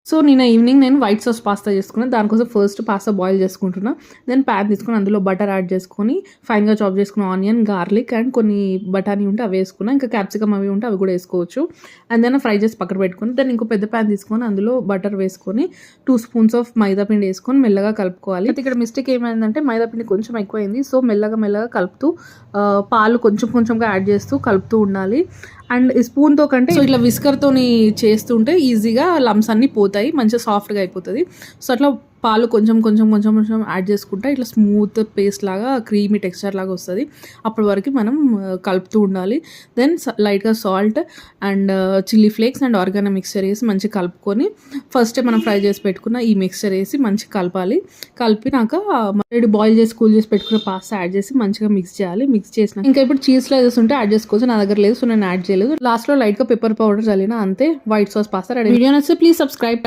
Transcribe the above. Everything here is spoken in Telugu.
సో నేను ఈవినింగ్ వైట్ సాస్ పాస్తా చేసుకున్నాను. దానికోసం ఫస్ట్ పాస్తా బాయిల్ చేసుకుంటున్నా. దెన్ ప్యాన్ తీసుకొని అందులో బటర్ యాడ్ చేసుకొని ఫైన్గా చాప్ చేసుకున్న ఆనియన్, గార్లిక్ అండ్ కొన్ని బఠానీ ఉంటే అవి వేసుకున్నా. ఇంకా క్యాప్సికమ్ అవి ఉంటే అవి కూడా వేసుకోవచ్చు. అండ్ దెన్ ఫ్రై చేసి పక్కన పెట్టుకుని దెన్ ఇంకో పెద్ద ప్యాన్ తీసుకొని అందులో బటర్ వేసుకొని 2 స్పూన్స్ ఆఫ్ మైదా పిండి వేసుకొని మెల్లగా కలుపుకోవాలి. అయితే ఇక్కడ మిస్టేక్ ఏమైందంటే మైదా పిండి కొంచెం ఎక్కువైంది. సో మెల్లగా కలుపుతూ పాలు కొంచెంగా యాడ్ చేస్తూ కలుపుతూ ఉండాలి. అండ్ స్పూన్తో కంటే సో ఇట్లా విస్కర్తోని చేస్తుంటే ఈజీగా లమ్స్ అన్నీ పోతాయి, మంచిగా సాఫ్ట్గా అయిపోతుంది. సో అట్లా పాలు కొంచెం యాడ్ చేసుకుంటే ఇట్లా స్మూత్ పేస్ట్ లాగా క్రీమీ టెక్స్చర్ లాగా వస్తుంది. అప్పటి వరకు మనం కలుపుతూ ఉండాలి. దెన్ లైట్గా salt and chilli flakes and organo mixture వేసి మంచిగా కలుపుకొని ఫస్ట్ మనం ఫ్రై చేసి పెట్టుకున్న ఈ మిక్స్చర్ వేసి మంచిగా కలపాలి. కలిపినాక బాయిల్ చేసి కూల్ చేసి పెట్టుకున్న పాస్తా యాడ్ చేసి మంచిగా మిక్స్ చేయాలి. మిక్స్ చేసిన ఇంకా ఇప్పుడు చీజ్ స్లైసెస్ ఉంటే యాడ్ చేసుకోవచ్చు. నా దగ్గర లేదు, సో నేను యాడ్ చేయలేదు. లాస్ట్లో లైట్గా పెప్పర్ పౌడర్ చల్లిన, అంతే white sauce pasta ready. Video నచ్చితే ప్లీజ్ సబ్స్క్రైబ్.